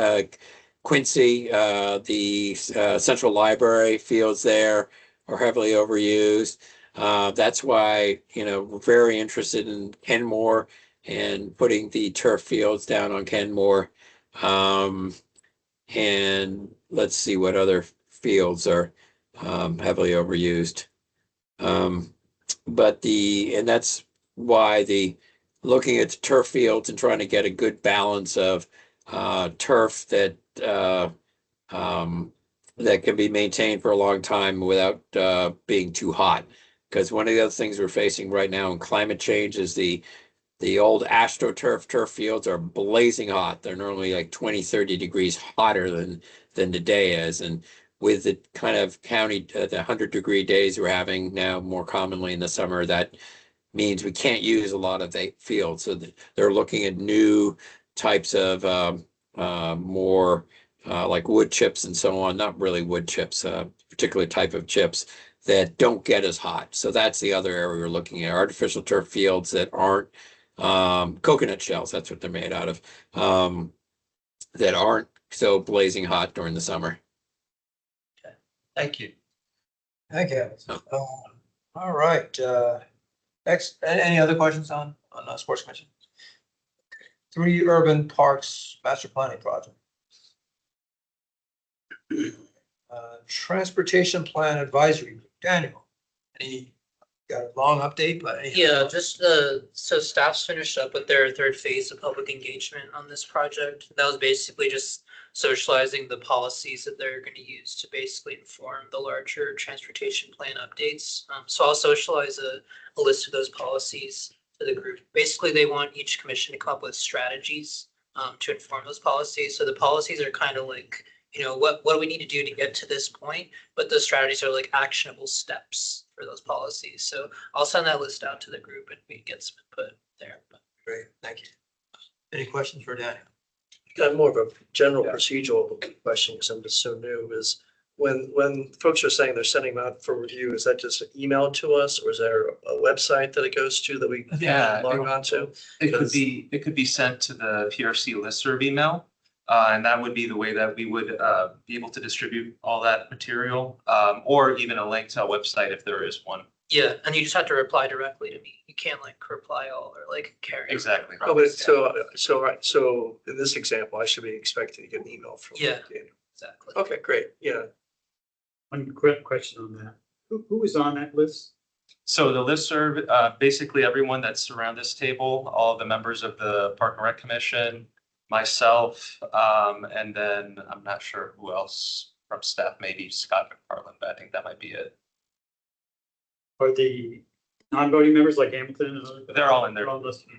Quincy, the Central Library fields there are heavily overused. That's why, we're very interested in Kenmore and putting the turf fields down on Kenmore. And let's see what other fields are heavily overused. And that's why looking at the turf fields and trying to get a good balance of turf that can be maintained for a long time without being too hot. Because one of the other things we're facing right now in climate change is the old AstroTurf turf fields are blazing hot. They're normally like 20, 30 degrees hotter than the day is. And with the kind of the 100-degree days we're having now more commonly in the summer, that means we can't use a lot of the fields. So they're looking at new types of more like wood chips and so on, not really wood chips, particular type of chips that don't get as hot. So that's the other area we're looking at, artificial turf fields that aren't coconut shells, that's what they're made out of, that aren't so blazing hot during the summer. Okay, thank you. Thank you. All right. Next, any other questions on Sports Commission? 3 urban parks master planning project. Transportation plan advisory, Daniel. Any, got a long update, but any? Yeah, just so staff's finished up with their third phase of public engagement on this project. That was basically just socializing the policies that they're gonna use to basically inform the larger transportation plan updates. So I'll socialize a list of those policies to the group. Basically, they want each commission to come up with strategies to inform those policies. So the policies are kind of like, you know, what do we need to do to get to this point? But the strategies are like actionable steps for those policies. So I'll send that list out to the group and we can get some input there. Great, thank you. Any questions for Daniel? Got more of a general procedural question, because I'm just so new, is when folks are saying they're sending them out for review, is that just emailed to us, or is there a website that it goes to that we Yeah, log on to? It could be sent to the PRC listserv email. And that would be the way that we would be able to distribute all that material, or even a link to a website if there is one. Yeah, and you just have to reply directly to me. You can't like reply all or like carry. Exactly. Oh, but so in this example, I should be expecting to get an email from. Yeah. Daniel. Exactly. Okay, great, yeah. One quick question on that. Who is on that list? So the listserv, basically everyone that's around this table, all the members of the Park and Rec Commission, myself, and then I'm not sure who else from staff, maybe Scott McFarland, but I think that might be it. Are the non-voting members like Hamilton? And other- They're all in there. They're all listed.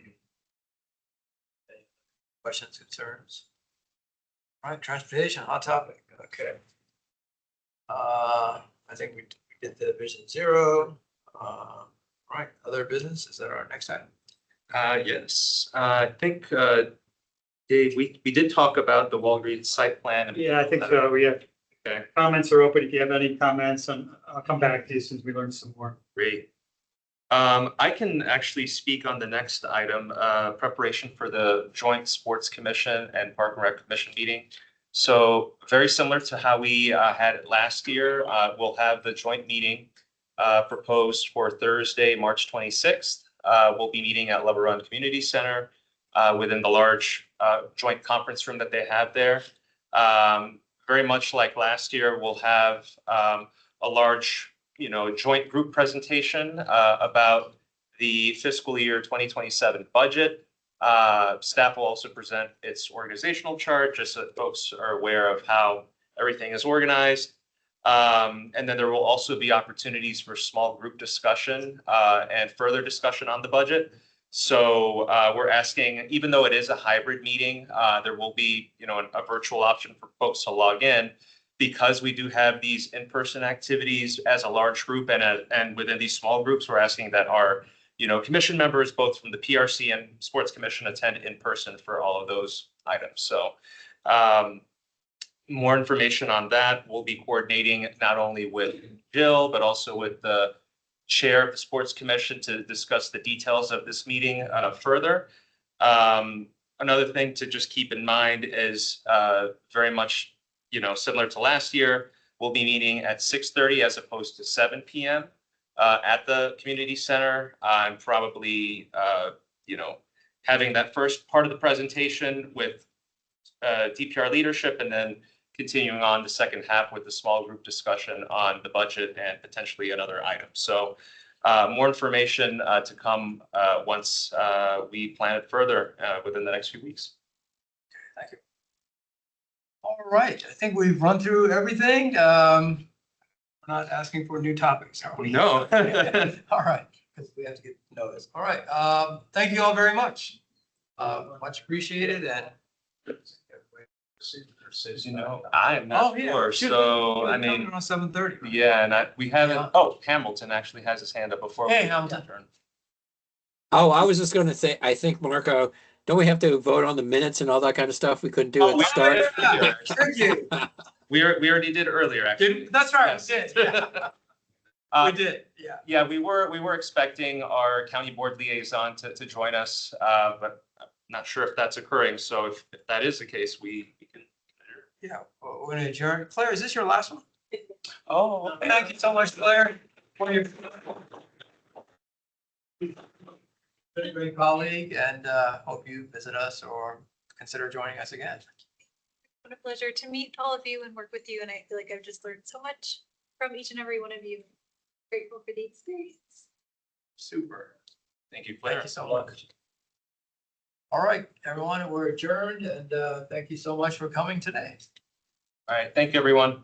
Questions, concerns? All right, transportation, hot topic, okay. I think we did the Vision Zero. All right, other business, is that our next item? Yes, I think, Dave, we did talk about the Walgreens site plan. Yeah, I think so. We have Okay, comments are open. If you have any comments, and I'll come back to you as soon as we learn some more. great. I can actually speak on the next item, preparation for the joint sports commission and park and rec commission meeting. So very similar to how we had it last year, we'll have the joint meeting proposed for Thursday, March 26th. We'll be meeting at LeBaron Community Center within the large joint conference room that they have there. Very much like last year, we'll have a large, joint group presentation about the fiscal year 2027 budget. Staff will also present its organizational chart, just so that folks are aware of how everything is organized. And then there will also be opportunities for small group discussion and further discussion on the budget. So we're asking, even though it is a hybrid meeting, there will be, a virtual option for folks to log in, because we do have these in-person activities as a large group, and within these small groups, we're asking that our, commission members, both from the PRC and Sports Commission, attend in person for all of those items. So more information on that. We'll be coordinating not only with Jill, but also with the chair of the Sports Commission to discuss the details of this meeting further. Another thing to just keep in mind is very much, similar to last year, we'll be meeting at 6:30 as opposed to 7 p.m. At the community center. I'm probably, having that first part of the presentation with DPR leadership, and then continuing on the second half with the small group discussion on the budget and potentially another item. So more information to come once we plan it further within the next few weeks. Thank you. All right, I think we've run through everything. We're not asking for new topics, are we? No. All right, because we have to get to know this. All right, thank you all very much. Much appreciated, and I'm not oh, yeah. sure. Shoot, So, we're I coming mean, on 7:30. yeah, and we haven't, Yeah. oh, Hamilton actually has his hand up before. Hey, we Hamilton. adjourn. Oh, I was just gonna say, I think, Marco, don't we have to vote on the minutes and all that kind of stuff we couldn't do Oh, at we the start? Yeah, thank you. We already did earlier, actually. That's right, Yes. we did, yeah. We did, yeah. Yeah, we were expecting our county board liaison to join us, but I'm not sure if that's occurring. So if that is the case, we can. Yeah, well, we're gonna adjourn. Claire, is this your last one? Oh, Thank you so much, Claire. For your been a great colleague, and hope you visit us or consider joining us again. What a pleasure to meet all of you and work with you. And I feel like I've just learned so much from each and every one of you. Grateful for the experience. Super. Thank you, Thank Claire. you so much. All right, everyone, we're adjourned, and thank you so much for coming today. All right, thank you, everyone.